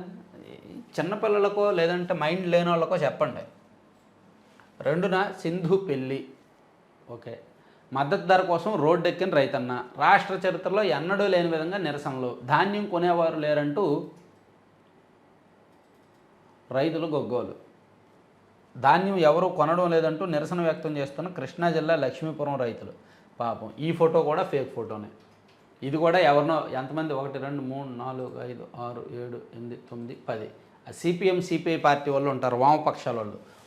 చిన్నపిల్లలకో లేదంటే మైండ్ లేని వాళ్ళకో చెప్పండి. 2న సింధు పెళ్ళి. ఓకే, మద్దతు ధర కోసం రోడ్డెక్కిన రైతన్న, రాష్ట్ర చరిత్రలో ఎన్నడూ లేని విధంగా నిరసనలు, ధాన్యం కొనేవారు లేరంటూ రైతులు గొగ్గోలు, ధాన్యం ఎవరు కొనడం లేదంటూ నిరసన వ్యక్తం చేస్తున్న కృష్ణా జిల్లా లక్ష్మీపురం రైతులు. పాపం ఈ ఫోటో కూడా ఫేక్ ఫోటోనే. ఇది కూడా ఎవరినో ఎంతమంది 1 2 3 4 5 6 7 8 9 10 సిపిఎం సిపిఐ పార్టీ వాళ్ళు ఉంటారు, వామపక్షాల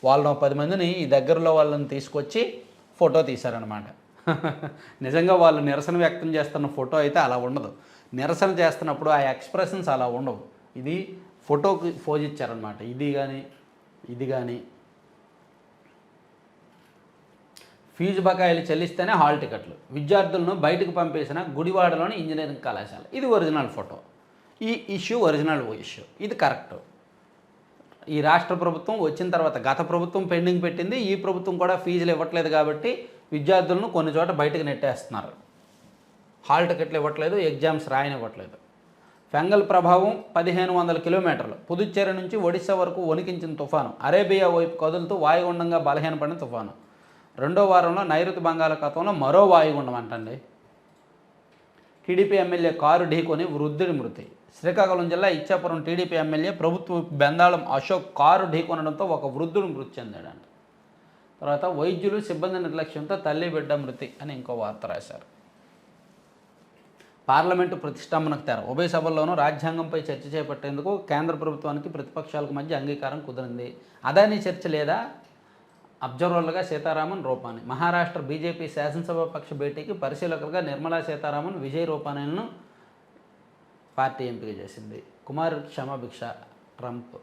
వాళ్ళు 10 మందిని ఈ దగ్గరలో వాళ్ళని తీసుకొచ్చి ఫోటో తీశారనమాట. నిజంగా వాళ్ళు నిరసన వ్యక్తం చేస్తున్న ఫోటో అయితే అలా ఉండదు. నిరసన చేస్తున్నప్పుడు ఆ ఎక్స్ప్రెషన్స్ అలా ఉండవు. ఇది ఫోటోకి ఫోజ్ ఇచ్చారనమాట. ఇది కానీ ఫీజు బకాయిలు చెల్లిస్తేనే హాల్ టికెట్లు, విద్యార్థులను బయటకు పంపేసిన గుడివాడలోని ఇంజనీరింగ్ కళాశాల. ఇది ఒరిజినల్ ఫోటో. ఈ ఇష్యూ ఒరిజినల్ ఇష్యూ, ఇది కరెక్ట్. ఈ రాష్ట్ర ప్రభుత్వం వచ్చిన తర్వాత గత ప్రభుత్వం పెండింగ్ పెట్టింది, ఈ ప్రభుత్వం కూడా ఫీజులు ఇవ్వట్లేదు కాబట్టి విద్యార్థులను కొన్ని చోట బయటకు నెట్టేస్తున్నారు. హాల్ టికెట్లు ఇవ్వట్లేదు, ఎగ్జామ్స్ రాయనివ్వట్లేదు. ఫెంగల్ ప్రభావం 1500 కిలోమీటర్లు, పుదుచ్చేరి నుంచి ఒడిశా వరకు వణికించిన తుఫాను, అరేబియా వైపు కదులుతూ వాయుగుండంగా బలహీనపడిన తుఫాను. 2వ వారంలో నైరుతి బంగాళాఖాతంలో మరో వాయుగుండం అంటండి. టీడీపీ ఎమ్మెల్యే కారు ఢీకొని వృద్ధుడి మృతి. శ్రీకాకుళం జిల్లా ఇచ్చాపురం టీడీపీ ఎమ్మెల్యే ప్రభుత్వ బెందాళం అశోక్ కారు ఢీకొనడంతో ఒక వృద్ధుడు మృతి చెందాడంట. తర్వాత వైద్యులు సిబ్బంది నిర్లక్ష్యంతో తల్లి బిడ్డ మృతి అని ఇంకో వార్త రాశారు. పార్లమెంటు ప్రతిష్టంభనకు తెర. ఉభయ సభల్లోనూ రాజ్యాంగంపై చర్చ చేపట్టేందుకు కేంద్ర ప్రభుత్వానికి ప్రతిపక్షాలకు మధ్య అంగీకారం కుదిరింది. అదానీ చర్చ లేదా? అబ్జర్వర్లుగా సీతారామన్, రూపాని. మహారాష్ట్ర బీజేపీ శాసనసభాపక్ష భేటీకి పరిశీలకులుగా నిర్మలా సీతారామన్, విజయ్ రూపానీలను పార్టీ ఎంపిక చేసింది. కుమారుడికి క్షమాభిక్ష ట్రంప్.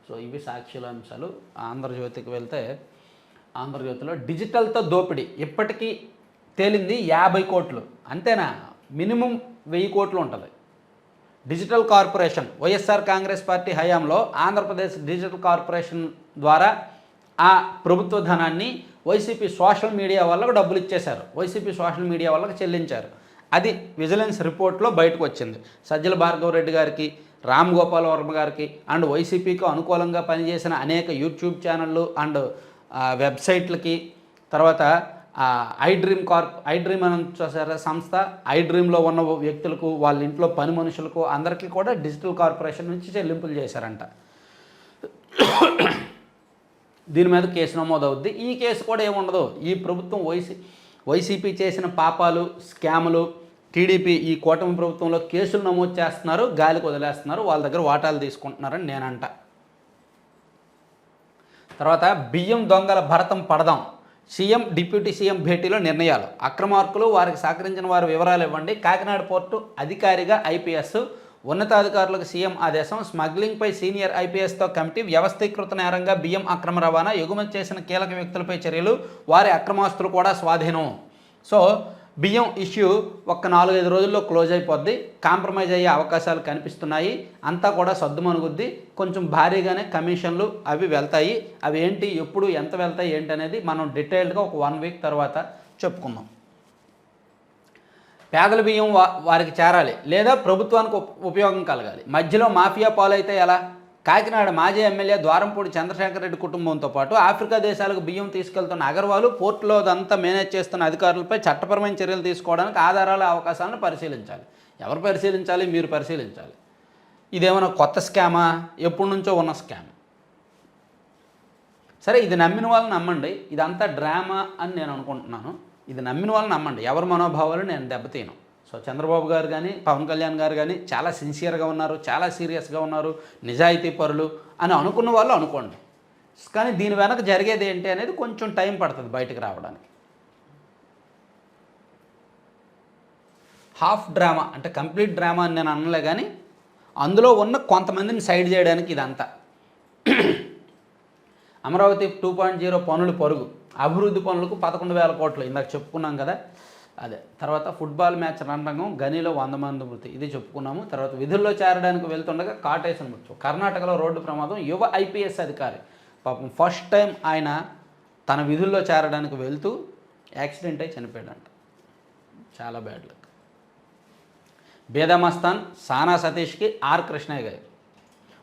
సో ఇవి సాక్షుల అంశాలు. ఆంధ్రజ్యోతికి వెళ్తే ఆంధ్రజ్యోతిలో డిజిటల్తో దోపిడీ ఇప్పటికీ తేలింది 50 కోట్లు. అంతేనా? మినిమం 1000 కోట్లు ఉంటుంది. Digital corporation YSR Congress party హయాంలో ఆంధ్రప్రదేశ్ డిజిటల్ కార్పొరేషన్ ద్వారా ఆ ప్రభుత్వ ధనాన్ని వైసీపీ సోషల్ మీడియా వాళ్ళకు డబ్బులు ఇచ్చేశారు. వైసీపీ సోషల్ మీడియా వాళ్ళకి చెల్లించారు. అది విజిలెన్స్ రిపోర్ట్లో బయటకు వచ్చింది. సజ్జల భార్గవ రెడ్డి గారికి, రామ్ గోపాల్ వర్మ గారికి అండ్ వైసీపీకి అనుకూలంగా పనిచేసిన అనేక యూట్యూబ్ ఛానళ్ళు అండ్ వెబ్సైట్లకి, తర్వాత ఐ డ్రీమ్ అని చూసారా సంస్థ, ఐ డ్రీమ్లో ఉన్న వ్యక్తులకు, వాళ్ళ ఇంట్లో పని మనుషులకు అందరికీ కూడా డిజిటల్ కార్పొరేషన్ నుంచి చెల్లింపులు చేశారంట. దీని మీద కేసు నమోదవుద్ది. ఈ కేసు కూడా ఏముండదు. ఈ ప్రభుత్వం వైసీపీ చేసిన పాపాలు, స్కాములు, టీడీపీ ఈ కూటమి ప్రభుత్వంలో కేసులు నమోదు చేస్తున్నారు, గాలికి వదిలేస్తున్నారు, వాళ్ళ దగ్గర వాటాలు తీసుకుంటున్నారని నేనంట. తర్వాత బియ్యం దొంగల భరతం పడదాం. సీఎం, డిప్యూటీ సీఎం భేటీలో నిర్ణయాలు. అక్రమార్కులు, వారికి సహకరించిన వారి వివరాలు ఇవ్వండి. కాకినాడ పోర్టు అధికారిగా ఐపీఎస్. ఉన్నతాధికారులకు సీఎం ఆదేశం. స్మగ్లింగ్పై సీనియర్ ఐపీఎస్తో కమిటీ. వ్యవస్థీకృత నేరంగా బియ్యం అక్రమ రవాణా. ఎగుమతి చేసిన కీలక వ్యక్తులపై చర్యలు. వారి అక్రమాస్తులు కూడా స్వాధీనం. సో బియ్యం ఇష్యూ ఒక్క 4-5 రోజుల్లో క్లోజ్ అయిపోద్ది. కాంప్రమైజ్ అయ్యే అవకాశాలు కనిపిస్తున్నాయి. అంతా కూడా సద్దుమణుగుద్ది. కొంచెం భారీగానే కమిషన్లు అవి వెళ్తాయి. అవి ఏంటి, ఎప్పుడు, ఎంత వెళ్తాయి ఏంటి అనేది మనం డీటెయిల్డ్గా ఒక 1 వీక్ తర్వాత చెప్పుకుందాం. పేదల బియ్యం వారికి చేరాలి, లేదా ప్రభుత్వానికి ఉపయోగం కలగాలి. మధ్యలో మాఫియా పాలైతే ఎలా? కాకినాడ మాజీ ఎమ్మెల్యే ద్వారంపూడి చంద్రశేఖర్ రెడ్డి కుటుంబంతో పాటు ఆఫ్రికా దేశాలకు బియ్యం తీసుకెళ్తున్న అగర్వాల్, పోర్టులో అదంతా మేనేజ్ చేస్తున్న అధికారులపై చట్టపరమైన చర్యలు తీసుకోవడానికి ఆధారాల అవకాశాలను పరిశీలించాలి. ఎవరు పరిశీలించాలి? మీరు పరిశీలించాలి. ఇదేమైనా కొత్త స్కామా? ఎప్పటి నుంచో ఉన్న స్కామ్. సరే, ఇది నమ్మిన వాళ్ళని నమ్మండి. ఇదంతా డ్రామా అని నేను అనుకుంటున్నాను. ఇది నమ్మిన వాళ్ళని నమ్మండి. ఎవరి మనోభావాలు నేను దెబ్బతీను. సో చంద్రబాబు గారు కానీ, పవన్ కళ్యాణ్ గారు కానీ చాలా సిన్సియర్గా ఉన్నారు, చాలా సీరియస్గా ఉన్నారు, నిజాయితీ పరులు అని అనుకున్న వాళ్ళు అనుకోండి. కానీ దీని వెనక జరిగేది ఏంటి అనేది కొంచెం టైం పడుతుంది బయటకు రావడానికి. హాఫ్ డ్రామా అంటే కంప్లీట్ డ్రామా అని నేను అనలే, కానీ అందులో ఉన్న కొంతమందిని సైడ్ చేయడానికి ఇదంతా. అమరావతి 2.0 పనులు పరుగు. అభివృద్ధి పనులకు 11,000 కోట్లు ఇందాక చెప్పుకున్నాం కదా. అదే తర్వాత ఫుట్బాల్ మ్యాచ్ రణరంగం, గనిలో 100 మంది మృతి, ఇది చెప్పుకున్నాము. తర్వాత విధుల్లో చేరడానికి వెళ్తుండగా కాటేసిన మృత్యు. కర్ణాటకలో రోడ్డు ప్రమాదం. యువ ఐపీఎస్ అధికారి పాపం ఫస్ట్ టైం ఆయన తన విధుల్లో చేరడానికి వెళ్తూ యాక్సిడెంట్ అయి చనిపోయాడంట. చాలా బ్యాడ్ లక్. బేదమస్తాన్ సానా సతీష్కి ఆర్ కృష్ణయ్య గారు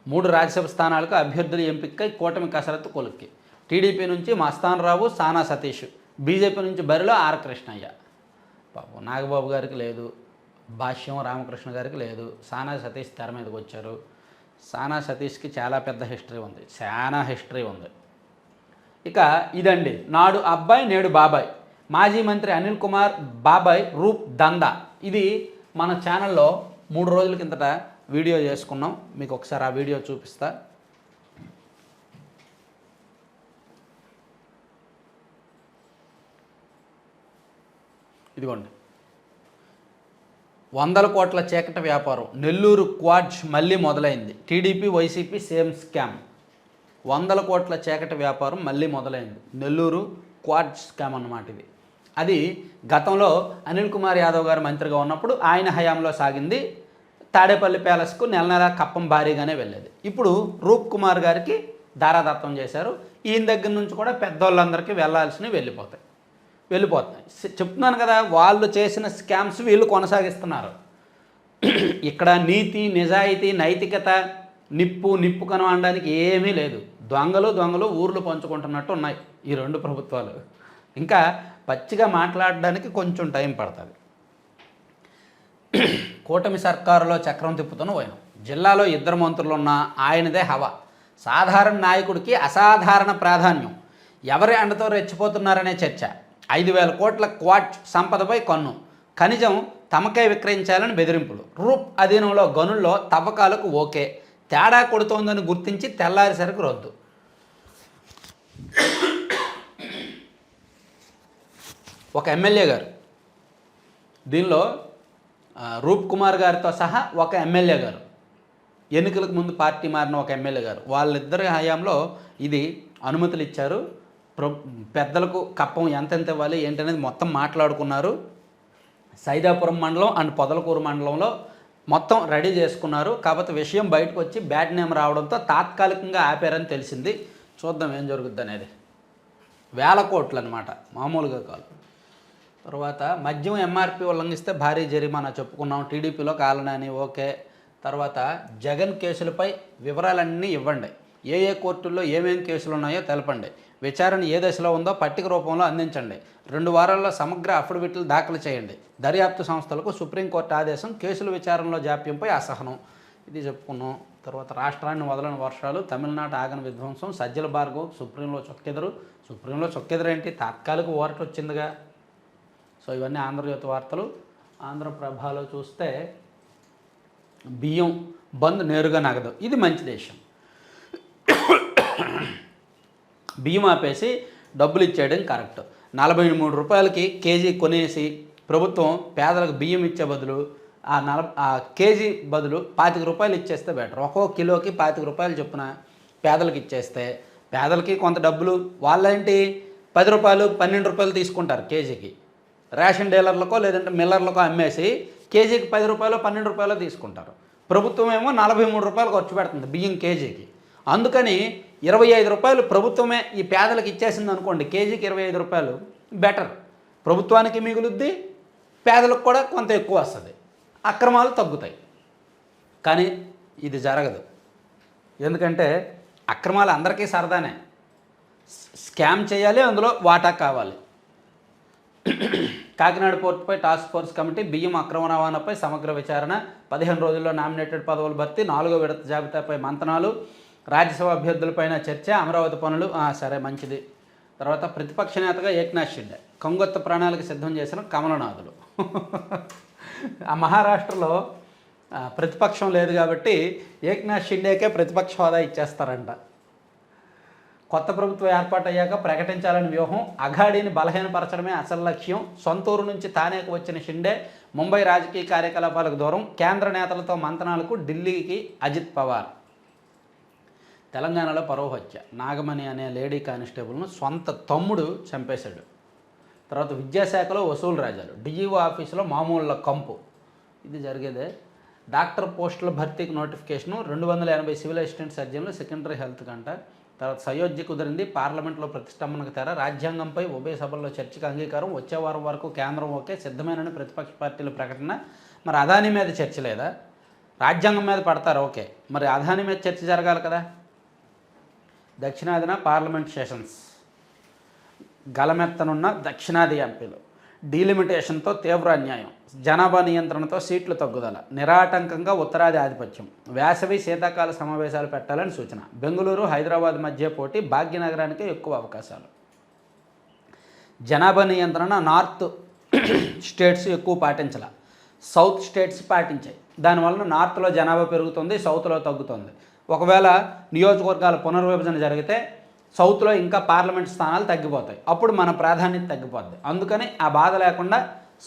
3 రాజ్యసభ స్థానాలకు అభ్యర్థులు ఎంపికై కూటమి కసరత్తు కొలుక్కి. టీడీపీ నుంచి మస్తాన్ రావు, సానా సతీష్. బీజేపీ నుంచి బరిలో ఆర్ కృష్ణయ్య. పాపం నాగబాబు గారికి లేదు, భాష్యం రామకృష్ణ గారికి లేదు. సానా సతీష్ తెర మీదకి వచ్చారు. సానా సతీష్కి చాలా పెద్ద హిస్టరీ ఉంది, చాలా హిస్టరీ ఉంది. ఇక ఇదండి, నాడు అబ్బాయి నేడు బాబాయ్. మాజీ మంత్రి అనిల్ కుమార్ బాబాయ్ రూప్ దందా. ఇది మన ఛానల్లో 3 రోజుల కిందట వీడియో చేసుకున్నాం. మీకు ఒకసారి ఆ వీడియో చూపిస్తా. ఇదిగోండి, 100 కోట్ల చీకటి వ్యాపారం. నెల్లూరు క్వాడ్జ్ మళ్ళీ మొదలైంది. TDP YCP same scam. 100 కోట్ల చీకటి వ్యాపారం మళ్ళీ మొదలైంది. నెల్లూరు క్వాడ్జ్ స్కామ్ అన్నమాట ఇది. అది గతంలో అనిల్ కుమార్ యాదవ్ గారు మంత్రిగా ఉన్నప్పుడు ఆయన హయాంలో సాగింది. తాడేపల్లి ప్యాలెస్కు నెల కప్పం భారీగానే వెళ్ళేది. ఇప్పుడు రూప్ కుమార్ గారికి దారాదత్తం చేశారు. ఈయన దగ్గర నుంచి కూడా పెద్దోళ్ళందరికీ వెళ్ళాల్సినవి వెళ్ళిపోతున్నాయి. చెప్తున్నాను కదా, వాళ్ళు చేసిన స్కామ్స్ వీళ్ళు కొనసాగిస్తున్నారు. ఇక్కడ నీతి, నిజాయితీ, నైతికత, నిప్పు కనడానికి ఏమీ లేదు. దొంగలు ఊర్లు పంచుకుంటున్నట్టు ఉన్నాయి ఈ 2 ప్రభుత్వాలు. ఇంకా పచ్చిగా మాట్లాడడానికి కొంచెం టైం పడుతుంది. కూటమి సర్కారులో చక్రం తిప్పుతున్న వైనం. జిల్లాలో 2 మంత్రులున్నా ఆయనదే హవా. సాధారణ నాయకుడికి అసాధారణ ప్రాధాన్యం. ఎవరి అండతో రెచ్చిపోతున్నారనే చర్చ. 5,000 కోట్ల క్వాడ్ సంపదపై కన్ను. ఖనిజం తమకే విక్రయించాలని బెదిరింపులు. రూప్ అధీనంలో గనుల్లో తవ్వకాలకు ఓకే. తేడా కొడుతోందని గుర్తించి తెల్లారిసరికి రద్దు. ఒక ఎమ్మెల్యే గారు, దీనిలో రూప్ కుమార్ గారితో సహా ఒక ఎమ్మెల్యే గారు, ఎన్నికలకు ముందు పార్టీ మారిన ఒక ఎమ్మెల్యే గారు, వాళ్ళిద్దరి హయాంలో ఇది అనుమతులు ఇచ్చారు. ప్ర పెద్దలకు కప్పం ఎంతెంత ఇవ్వాలి ఏంటనేది మొత్తం మాట్లాడుకున్నారు. సైదాపురం మండలం అండ్ పొదలకూరు మండలంలో మొత్తం రెడీ చేసుకున్నారు. కాకపోతే విషయం బయటకు వచ్చి బ్యాడ్ నేమ్ రావడంతో తాత్కాలికంగా ఆపారని తెలిసింది. చూద్దాం ఏం జరుగుద్ది అనేది. వేల కోట్లు అనమాట, మామూలుగా కాదు. తర్వాత మద్యం ఎంఆర్పి ఉల్లంఘిస్తే భారీ జరిమానా చెప్పుకున్నాం. టీడీపీలో కాలనని ఓకే. తర్వాత జగన్ కేసులపై వివరాలన్నీ ఇవ్వండి. ఏ కోర్టుల్లో ఏమేం కేసులు ఉన్నాయో తెలపండి. విచారణ ఏ దశలో ఉందో పట్టిక రూపంలో అందించండి. 2 వారాల్లో సమగ్ర అఫిడవిట్లు దాఖలు చేయండి. దర్యాప్తు సంస్థలకు సుప్రీంకోర్టు ఆదేశం. కేసుల విచారణలో జాప్యంపై అసహనం. ఇది చెప్పుకున్నాం. తర్వాత రాష్ట్రాన్ని వదలని వర్షాలు, తమిళనాడు ఆగని విధ్వంసం, సజ్జల భార్గవ్ సుప్రీంలో చొక్కెదరు. సుప్రీంలో చొక్కెదరు ఏంటి, తాత్కాలిక ఓరట వచ్చిందిగా. సో ఇవన్నీ ఆంధ్రజ్యోతి వార్తలు. ఆంధ్రప్రభలో చూస్తే బియ్యం బంద్ నేరుగా నగదు, ఇది మంచి దేశం. బియ్యం ఆపేసి డబ్బులు ఇచ్చేయడం కరెక్ట్. 43 రూపాయలకి కేజీ కొనేసి ప్రభుత్వం పేదలకు బియ్యం ఇచ్చే బదులు ఆ కేజీ బదులు 25 రూపాయలు ఇచ్చేస్తే బెటర్. ఒక్కో కిలోకి 25 రూపాయలు చొప్పున పేదలకు ఇచ్చేస్తే పేదలకి కొంత డబ్బులు. వాళ్ళేంటి 10 రూపాయలు 12 రూపాయలు తీసుకుంటారు కేజీకి. రేషన్ డీలర్లకో లేదంటే మిల్లర్లకో అమ్మేసి కేజీకి 10 రూపాయలు 12 రూపాయలు తీసుకుంటారు. ప్రభుత్వం ఏమో 43 రూపాయలు ఖర్చు పెడుతుంది బియ్యం కేజీకి. అందుకని 25 రూపాయలు ప్రభుత్వమే ఈ పేదలకు ఇచ్చేసింది అనుకోండి, కేజీకి 25 రూపాయలు బెటర్. ప్రభుత్వానికి మిగులుద్ది, పేదలకు కూడా కొంత ఎక్కువ వస్తుంది, అక్రమాలు తగ్గుతాయి. కానీ ఇది జరగదు. ఎందుకంటే అక్రమాలు అందరికీ సరదానే. స్కామ్ చేయాలి, అందులో వాటా కావాలి. కాకినాడ పోర్టుపై టాస్క్ ఫోర్స్ కమిటీ బియ్యం అక్రమ రవాణాపై సమగ్ర విచారణ. 15 రోజుల్లో నామినేటెడ్ పదవుల భర్తీ. 4వ విడత జాబితాపై మంతనాలు. రాజ్యసభ అభ్యర్థులపైన చర్చ. అమరావతి పనులు సరే మంచిది. తర్వాత ప్రతిపక్ష నేతగా ఏక్నాథ్ షిండే. కొంగొత్త ప్రణాళిక సిద్ధం చేసిన కమలనాథులు. ఆ మహారాష్ట్రలో ప్రతిపక్షం లేదు కాబట్టి ఏక్నాథ్ షిండేకే ప్రతిపక్ష హోదా ఇచ్చేస్తారంట. కొత్త ప్రభుత్వం ఏర్పాటయ్యాక ప్రకటించాలని వ్యూహం. అఘాడీని బలహీనపరచడమే అసలు లక్ష్యం. సొంతూరు నుంచి తానేకు వచ్చిన షిండే ముంబై రాజకీయ కార్యకలాపాలకు దూరం. కేంద్ర నేతలతో మంతనాలకు ఢిల్లీకి అజిత్ పవార్. తెలంగాణలో పరో హత్య. నాగమణి అనే లేడీ కానిస్టేబుల్ను సొంత తమ్ముడు చంపేశాడు. తర్వాత విద్యాశాఖలో వసూలు రాజాలు. డిఈఓ ఆఫీసులో మామూళ్ళ కంపు. ఇది జరిగేదే. డాక్టర్ పోస్టుల భర్తీకి నోటిఫికేషను. 280 సివిల్ అసిస్టెంట్ సర్జన్లు సెకండరీ హెల్త్ కంట. తర్వాత సయోధ్య కుదిరింది. పార్లమెంట్లో ప్రతిష్టంభనకు తెర. రాజ్యాంగంపై ఉభయ సభల్లో చర్చకు అంగీకారం. వచ్చే వారం వరకు కేంద్రం ఓకే సిద్ధమేనని ప్రతిపక్ష పార్టీల ప్రకటన. మరి అదానీ మీద చర్చ లేదా? రాజ్యాంగం మీద పడతారు ఓకే, మరి అదానీ మీద చర్చ జరగాలి కదా. దక్షిణాదిన పార్లమెంట్ సెషన్స్. గలమెత్తనున్న దక్షిణాది ఎంపీలు. డీలిమిటేషన్తో తీవ్ర అన్యాయం. జనాభా నియంత్రణతో సీట్లు తగ్గుదల. నిరాటంకంగా ఉత్తరాది ఆధిపత్యం. వేసవి శీతాకాల సమావేశాలు పెట్టాలని సూచన. బెంగళూరు హైదరాబాద్ మధ్య పోటీ. భాగ్యనగరానికి ఎక్కువ అవకాశాలు. జనాభా నియంత్రణ నార్త్ స్టేట్స్ ఎక్కువ పాటించాల, సౌత్ స్టేట్స్ పాటించాయి. దానివలన నార్త్లో జనాభా పెరుగుతుంది, సౌత్లో తగ్గుతుంది. ఒకవేళ నియోజకవర్గాల పునర్విభజన జరిగితే సౌత్లో ఇంకా పార్లమెంట్ స్థానాలు తగ్గిపోతాయి, అప్పుడు మన ప్రాధాన్యత తగ్గిపోద్ది. అందుకని ఆ బాధ లేకుండా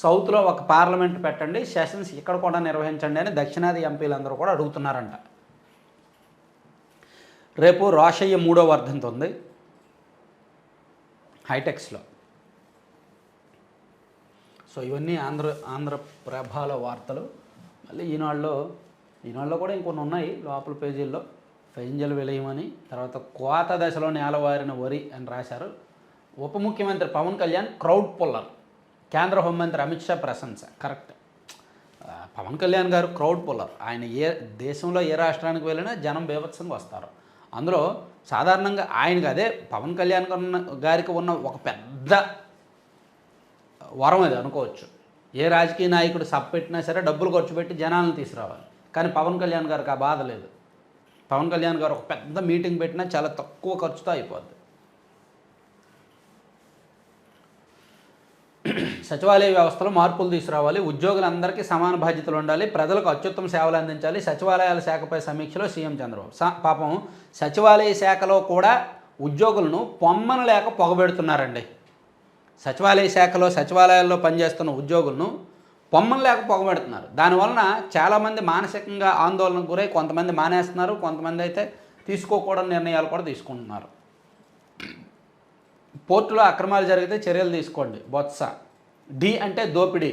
సౌత్లో ఒక పార్లమెంట్ పెట్టండి, సెషన్స్ ఇక్కడ కూడా నిర్వహించండి అని దక్షిణాది ఎంపీలందరూ కూడా అడుగుతున్నారంట. రేపు రోషయ్య 3వ వర్ధంతి ఉంది హైటెక్స్లో. సో ఇవన్నీ ఆంధ్రప్రభలో వార్తలు. మళ్ళీ ఈనాడులో కూడా ఇంకొన్ని ఉన్నాయి లోపల పేజీల్లో. పెంజలు విలయమని, తర్వాత కోత దశలో నేలవారిన వరి అని రాశారు. ఉప ముఖ్యమంత్రి పవన్ కళ్యాణ్ క్రౌడ్ పుల్లర్. కేంద్ర హోంమంత్రి అమిత్ షా ప్రశంస. కరెక్ట్, పవన్ కళ్యాణ్ గారు క్రౌడ్ పుల్లర్. ఆయన దేశంలో ఏ రాష్ట్రానికి వెళ్ళినా జనం బీభత్సంగా వస్తారు. అందులో సాధారణంగా ఆయనకి అదే పవన్ కళ్యాణ్ గారికి ఉన్న ఒక పెద్ద వరం అది అనుకోవచ్చు. ఏ రాజకీయ నాయకుడు సప్పెట్టినా సరే డబ్బులు ఖర్చు పెట్టి జనాలను తీసుకురావాలి. కానీ పవన్ కళ్యాణ్ గారికి ఆ బాధ లేదు. పవన్ కళ్యాణ్ గారు ఒక పెద్ద మీటింగ్ పెట్టినా చాలా తక్కువ ఖర్చుతో అయిపోద్ది. సచివాలయ వ్యవస్థలో మార్పులు తీసుకురావాలి. ఉద్యోగులందరికీ సమాన బాధ్యతలు ఉండాలి. ప్రజలకు అత్యుత్తమ సేవలు అందించాలి. సచివాలయాల శాఖపై సమీక్షలో సీఎం చంద్రబాబు. పాపం సచివాలయ శాఖలో కూడా ఉద్యోగులను పొమ్మన లేక పొగబెడుతున్నారండి. సచివాలయ శాఖలో సచివాలయాల్లో పనిచేస్తున్న ఉద్యోగులను పొమ్మలు లేక పొగబెడుతున్నారు. దానివలన చాలామంది మానసికంగా ఆందోళనకు గురై కొంతమంది మానేస్తున్నారు, కొంతమంది అయితే తీసుకోకూడని నిర్ణయాలు కూడా తీసుకుంటున్నారు. పోర్టులో అక్రమాలు జరిగితే చర్యలు తీసుకోండి బొత్స. డి అంటే దోపిడీ.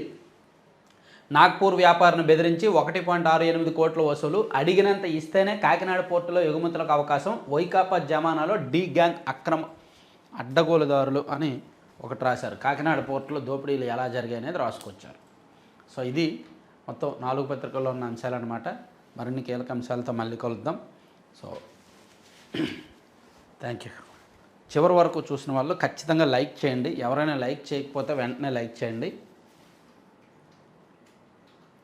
నాగ్పూర్ వ్యాపారిని బెదిరించి 1.68 కోట్ల వసూలు, అడిగినంత ఇస్తేనే కాకినాడ పోర్టులో ఎగుమతులకు అవకాశం, వైకాపా జమానాలో డి గ్యాంగ్ అక్రమ అడ్డగోలుదారులు అని ఒకటి రాశారు. కాకినాడ పోర్టులో దోపిడీలు ఎలా జరిగాయి అనేది రాసుకొచ్చారు. సో ఇది మొత్తం 4 పత్రికల్లో ఉన్న అంశాలన్నమాట. మరిన్ని కీలక అంశాలతో మళ్ళీ కలుద్దాం. So thank you. చివరి వరకు చూసిన వాళ్ళు ఖచ్చితంగా లైక్ చేయండి. ఎవరైనా లైక్ చేయకపోతే వెంటనే లైక్ చేయండి.